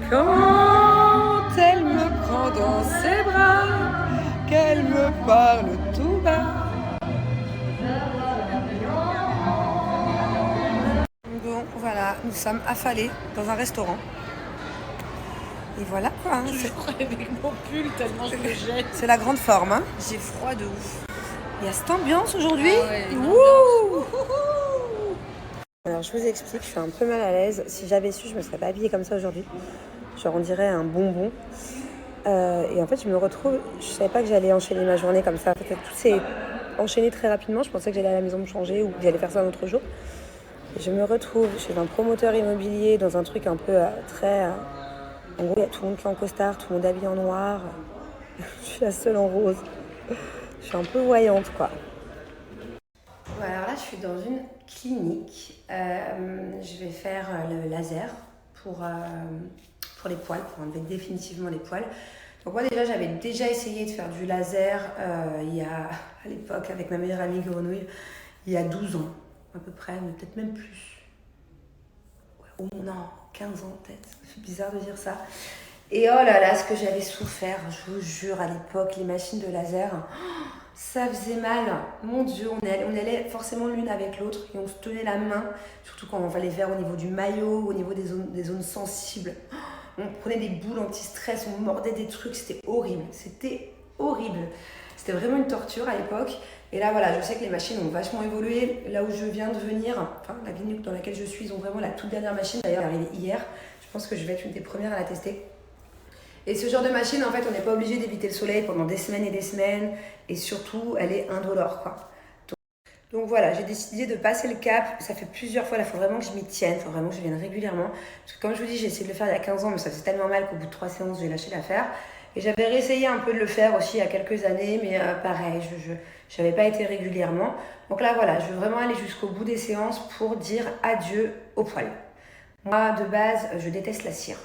Quand elle me prend dans ses bras, qu'elle me parle tout bas. Bon, voilà, nous sommes affalés dans un restaurant. Et voilà quoi. Hein, je crois avec mon pull tellement je me jette. C'est la grande forme. Hein. J'ai froid de ouf. Il y a cette ambiance aujourd'hui. Ah ouais, alors je vous explique, je suis un peu mal à l'aise. Si j'avais su, je me serais pas habillée comme ça aujourd'hui. Genre on dirait un bonbon. Et en fait je me retrouve, je savais pas que j'allais enchaîner ma journée comme ça. Peut-être tout s'est enchaîné très rapidement. Je pensais que j'allais à la maison me changer ou que j'allais faire ça un autre jour. Et je me retrouve chez un promoteur immobilier dans un truc un peu très... en gros il y a tout le monde qui est en costard, tout le monde habillé en noir. Je suis la seule en rose. Je suis un peu voyante quoi. Bon, alors là, je suis dans une clinique. Je vais faire le laser pour les poils, pour enlever définitivement les poils. Donc moi déjà, j'avais déjà essayé de faire du laser il y a, à l'époque, avec ma meilleure amie Grenouille, il y a 12 ans à peu près, mais peut-être même plus. Ouais, non, 15 ans peut-être. C'est bizarre de dire ça. Et oh là là, ce que j'avais souffert, je vous jure, à l'époque, les machines de laser... Ça faisait mal, mon Dieu, on allait forcément l'une avec l'autre et on se tenait la main, surtout quand on va les faire au niveau du maillot, au niveau des zones sensibles. On prenait des boules anti-stress, on mordait des trucs, c'était horrible, c'était horrible. C'était vraiment une torture à l'époque. Et là voilà, je sais que les machines ont vachement évolué. Là où je viens de venir, enfin la clinique dans laquelle je suis, ils ont vraiment la toute dernière machine, d'ailleurs elle est arrivée hier. Je pense que je vais être une des premières à la tester. Et ce genre de machine, en fait, on n'est pas obligé d'éviter le soleil pendant des semaines et des semaines. Et surtout, elle est indolore, quoi. Donc voilà, j'ai décidé de passer le cap. Ça fait plusieurs fois, là, il faut vraiment que je m'y tienne. Il faut vraiment que je vienne régulièrement. Parce que comme je vous dis, j'ai essayé de le faire il y a 15 ans, mais ça faisait tellement mal qu'au bout de 3 séances, j'ai lâché l'affaire. Et j'avais réessayé un peu de le faire aussi il y a quelques années, mais pareil, je n'avais pas été régulièrement. Donc là, voilà, je veux vraiment aller jusqu'au bout des séances pour dire adieu aux poils. Moi, de base, je déteste la cire.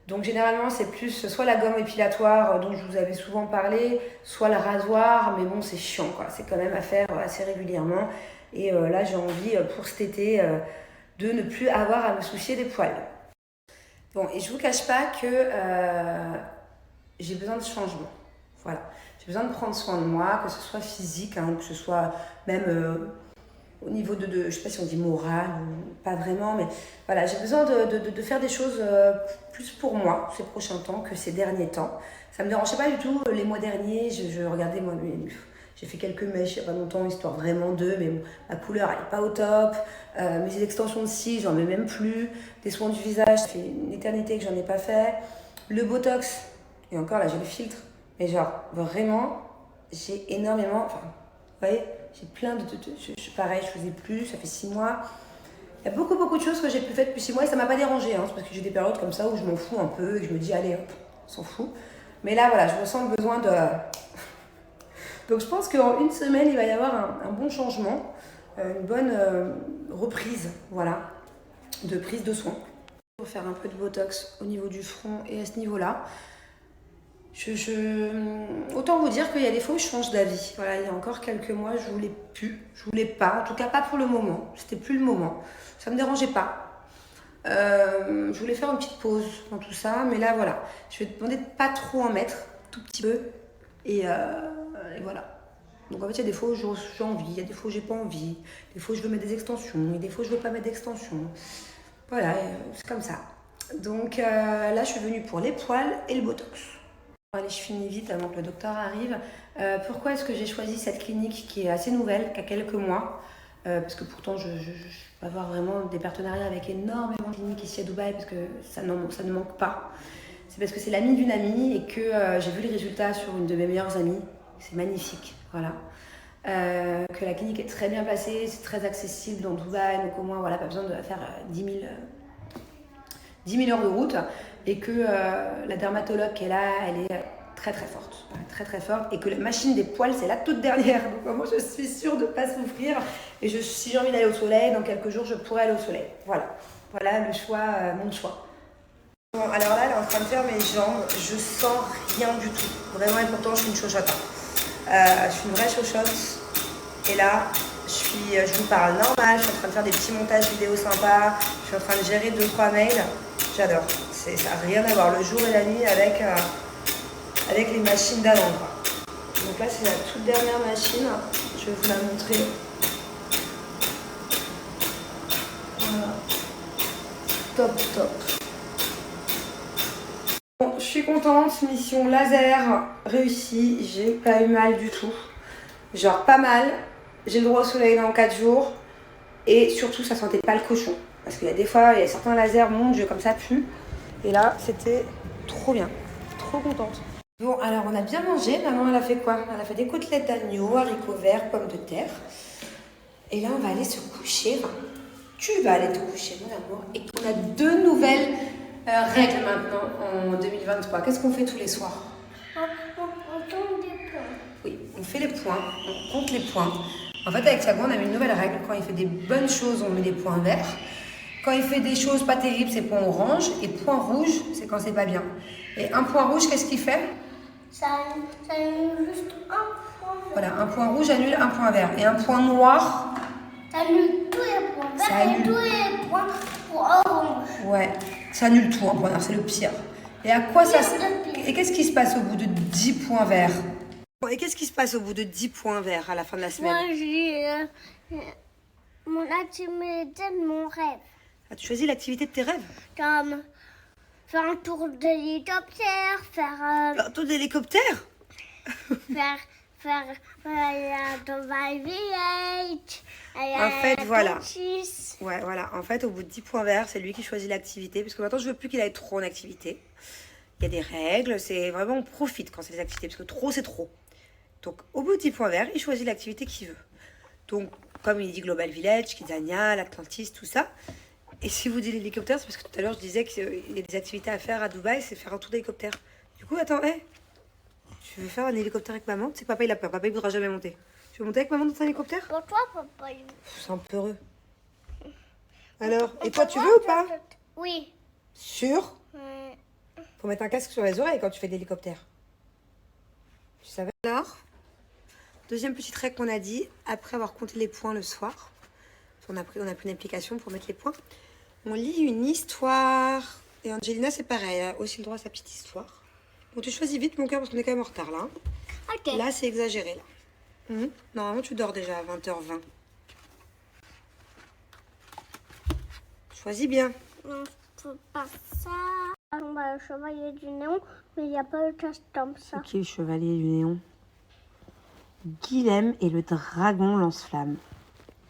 Donc généralement c'est plus soit la gomme épilatoire dont je vous avais souvent parlé, soit le rasoir, mais bon c'est chiant quoi, c'est quand même à faire assez régulièrement. Et là j'ai envie pour cet été de ne plus avoir à me soucier des poils. Bon et je vous cache pas que j'ai besoin de changement, voilà. J'ai besoin de prendre soin de moi, que ce soit physique, hein, que ce soit même... au niveau je sais pas si on dit moral ou pas vraiment, mais voilà, j'ai besoin de faire des choses plus pour moi ces prochains temps que ces derniers temps. Ça me dérangeait pas du tout les mois derniers, je regardais moi, j'ai fait quelques mèches il y a pas longtemps, histoire vraiment d'eux, mais bon, ma couleur elle est pas au top, mes extensions de cils j'en mets même plus, des soins du visage, ça fait une éternité que j'en ai pas fait, le botox, et encore là j'ai le filtre, mais genre vraiment j'ai énormément, enfin vous voyez, j'ai plein pareil, je faisais plus, ça fait 6 mois. Il y a beaucoup de choses que j'ai pu faire depuis 6 mois et ça m'a pas dérangé, hein, c'est parce que j'ai des périodes comme ça où je m'en fous un peu et que je me dis allez hop, on s'en fout. Mais là voilà, je ressens le besoin de... Donc je pense qu'en une semaine, il va y avoir un bon changement, une bonne reprise, voilà, de prise de soin. Pour faire un peu de botox au niveau du front et à ce niveau-là. Autant vous dire qu'il y a des fois où je change d'avis. Voilà, il y a encore quelques mois, je voulais plus, je voulais pas, en tout cas pas pour le moment. C'était plus le moment. Ça me dérangeait pas. Je voulais faire une petite pause dans tout ça, mais là voilà, je vais te demander de pas trop en mettre, tout petit peu, et voilà. Donc en fait, il y a des fois où j'ai envie, il y a des fois où j'ai pas envie, des fois où je veux mettre des extensions, et des fois où je veux pas mettre d'extensions. Voilà, c'est comme ça. Donc là, je suis venue pour les poils et le botox. Allez, je finis vite avant que le docteur arrive. Pourquoi est-ce que j'ai choisi cette clinique qui est assez nouvelle, qui a quelques mois parce que pourtant, je vais avoir vraiment des partenariats avec énormément de cliniques ici à Dubaï, parce que ça ne manque pas. C'est parce que c'est l'amie d'une amie et que j'ai vu les résultats sur une de mes meilleures amies. C'est magnifique, voilà. Que la clinique est très bien placée, c'est très accessible dans Dubaï, donc au moins, voilà, pas besoin de faire 10 000 heures de route. Et que la dermatologue qui est là, elle est très forte, très forte, et que la machine des poils c'est la toute dernière, donc moi je suis sûre de ne pas souffrir, et si j'ai envie d'aller au soleil, dans quelques jours je pourrai aller au soleil, voilà le choix, mon choix. Bon alors là elle est en train de faire mes jambes, je sens rien du tout, vraiment, et pourtant je suis une chochotte, je suis une vraie chochotte, et là je vous parle normal, je suis en train de faire des petits montages vidéo sympas, je suis en train de gérer 2-3 mails, j'adore. ça n'a rien à voir, le jour et la nuit avec les machines d'avant, quoi. Donc là, c'est la toute dernière machine. Je vais vous la montrer. Voilà. Top, top. Bon, je suis contente. Mission laser réussie. J'ai pas eu mal du tout. Genre pas mal. J'ai le droit au soleil dans 4 jours. Et surtout, ça sentait pas le cochon. Parce qu'il y a des fois, il y a certains lasers, mon Dieu, comme ça pue. Et là, c'était trop bien. Trop contente. Bon, alors on a bien mangé. Maman, elle a fait quoi? Elle a fait des côtelettes d'agneau, haricots verts, pommes de terre. Et là, on va aller se coucher. Enfin, tu vas aller te coucher, mon amour. Et on a 2 nouvelles règles maintenant en 2023. Qu'est-ce qu'on fait tous les soirs? On compte des points. Oui, on fait les points. On compte les points. En fait, avec Sago, on a mis une nouvelle règle. Quand il fait des bonnes choses, on met des points verts. Quand il fait des choses pas terribles, c'est point orange. Et point rouge, c'est quand c'est pas bien. Et un point rouge, qu'est-ce qu'il fait? Ça annule juste un point vert. Voilà, un point rouge annule un point vert. Et un point noir, Ça annule tous les points Ça verts et annule. tous les points pour orange. ouais, ça annule tout, un point noir, c'est le pire. Et à quoi ça Pire de pire. Et qu'est-ce qui se passe au bout de 10 points verts? Et qu'est-ce qui se passe au bout de 10 points verts à la fin de la semaine? Moi, j'ai mon activité de mon rêve. As-tu choisi l'activité de tes rêves? Comme faire un tour d'hélicoptère, Un tour d'hélicoptère? faire dans my village. En fait, voilà. Dentiste. Ouais, voilà. En fait, au bout de 10 points verts, c'est lui qui choisit l'activité. Parce que maintenant, je veux plus qu'il aille trop en activité. Il y a des règles. C'est vraiment, on profite quand c'est des activités. Parce que trop, c'est trop. Donc, au bout de 10 points verts, il choisit l'activité qu'il veut. Donc, comme il dit Global Village, Kidzania, l'Atlantis, tout ça. Et si vous dites l'hélicoptère, c'est parce que tout à l'heure, je disais qu'il y a des activités à faire à Dubaï, c'est faire un tour d'hélicoptère. Du coup, attends, tu veux faire un hélicoptère avec maman? Tu sais que papa, il a peur. Papa, il voudra jamais monter. Tu veux monter avec maman dans un hélicoptère? Pour toi, papa. C'est un peu heureux. Alors, et toi, tu veux ou pas? Oui. Sûr? Faut mettre un casque sur les oreilles quand tu fais de l'hélicoptère. Tu savais? Alors, deuxième petite règle qu'on a dit, après avoir compté les points le soir, on a pris une application pour mettre les points, on lit une histoire. Et Angelina, c'est pareil, elle a aussi le droit à sa petite histoire. Bon, tu choisis vite, mon cœur, parce qu'on est quand même en retard, là. Ok. Là, c'est exagéré, là. Normalement, tu dors déjà à 20h20. Choisis bien. Non, je peux pas ça. On va le chevalier du néon, mais il n'y a pas de casse comme ça. Qui est le chevalier du néon? Guilhem et le dragon lance-flamme.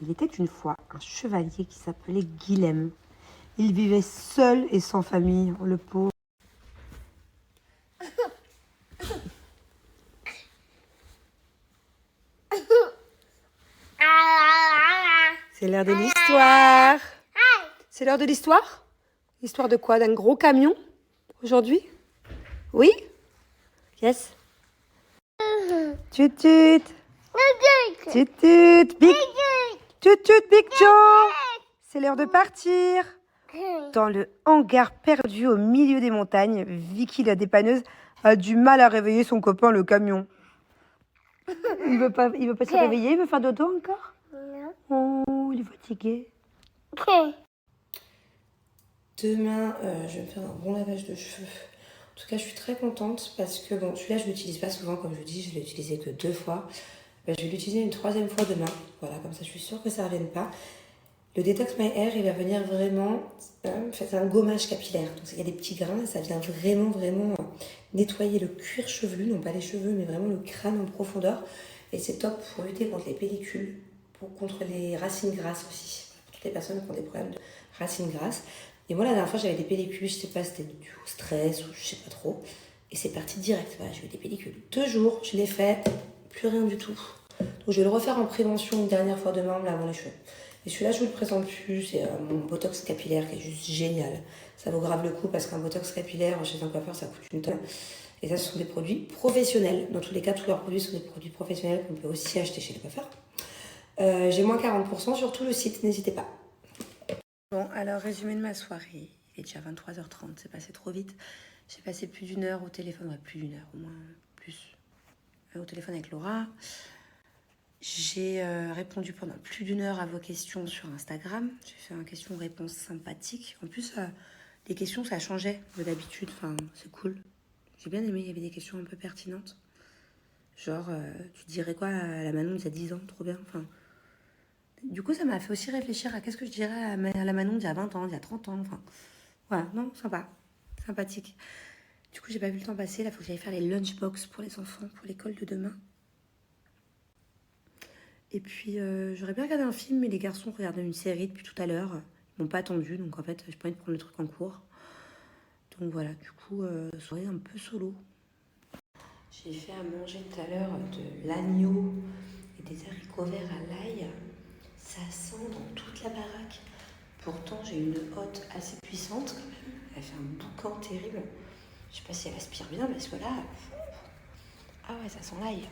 Il était une fois un chevalier qui s'appelait Guilhem. Il vivait seul et sans famille, le pauvre. C'est l'heure de l'histoire. C'est l'heure de l'histoire? L'histoire de quoi? D'un gros camion aujourd'hui? Oui? Yes. Tut tut. Tut tut. Big. Tut tut, Big Joe. C'est l'heure de partir. Dans le hangar perdu au milieu des montagnes, Vicky la dépanneuse a du mal à réveiller son copain le camion. Il veut pas se réveiller, il veut faire dodo encore? Oh, il est fatigué. Demain, je vais me faire un bon lavage de cheveux. En tout cas, je suis très contente parce que, bon, celui-là, je ne l'utilise pas souvent, comme je vous dis, je l'ai utilisé que 2 fois. Je vais l'utiliser une 3e fois demain. Voilà, comme ça, je suis sûre que ça ne revienne pas. Le Detox My Hair, il va venir vraiment, c'est un gommage capillaire. Donc, il y a des petits grains, ça vient vraiment nettoyer le cuir chevelu, non pas les cheveux, mais vraiment le crâne en profondeur. Et c'est top pour lutter contre les pellicules, contre les racines grasses aussi. Pour toutes les personnes qui ont des problèmes de racines grasses. Et moi, la dernière fois, j'avais des pellicules, je sais pas, c'était dû au stress ou je sais pas trop. Et c'est parti direct. Voilà, j'ai eu des pellicules. 2 jours, je l'ai fait, plus rien du tout. Donc, je vais le refaire en prévention une dernière fois demain en me lavant les cheveux. Et celui-là, je vous le présente plus, c'est mon Botox capillaire qui est juste génial. Ça vaut grave le coup parce qu'un Botox capillaire chez un coiffeur, ça coûte une tonne. Et ça, ce sont des produits professionnels. Dans tous les cas, tous leurs produits sont des produits professionnels qu'on peut aussi acheter chez le coiffeur. J'ai moins 40% sur tout le site, n'hésitez pas. Bon, alors résumé de ma soirée. Il est déjà 23h30, c'est passé trop vite. J'ai passé plus d'1 heure au téléphone, ouais, plus d'1 heure, au moins plus. Au téléphone avec Laura. J'ai répondu pendant plus d'1 heure à vos questions sur Instagram. J'ai fait un question-réponse sympathique. En plus, Les questions, ça changeait de d'habitude. Enfin, c'est cool. J'ai bien aimé, il y avait des questions un peu pertinentes. Genre, tu dirais quoi à la Manon d'il y a 10 ans, trop bien. Enfin, du coup, ça m'a fait aussi réfléchir à qu'est-ce que je dirais à la Manon d'il y a 20 ans, d'il y a 30 ans. Enfin, voilà, non, sympa. Sympathique. Du coup, j'ai pas vu le temps passer. Là, il faut que j'aille faire les lunchbox pour les enfants, pour l'école de demain. Et puis, j'aurais bien regardé un film, mais les garçons regardaient une série depuis tout à l'heure. Ils m'ont pas attendu, donc en fait, j'ai pas envie de prendre le truc en cours. Donc voilà, du coup, soirée un peu solo. J'ai fait à manger tout à l'heure de l'agneau et des haricots verts à l'ail. Ça sent dans toute la baraque. Pourtant, j'ai une hotte assez puissante quand même. Elle fait un boucan terrible. Je sais pas si elle aspire bien, parce que là... Ah ouais, ça sent l'ail.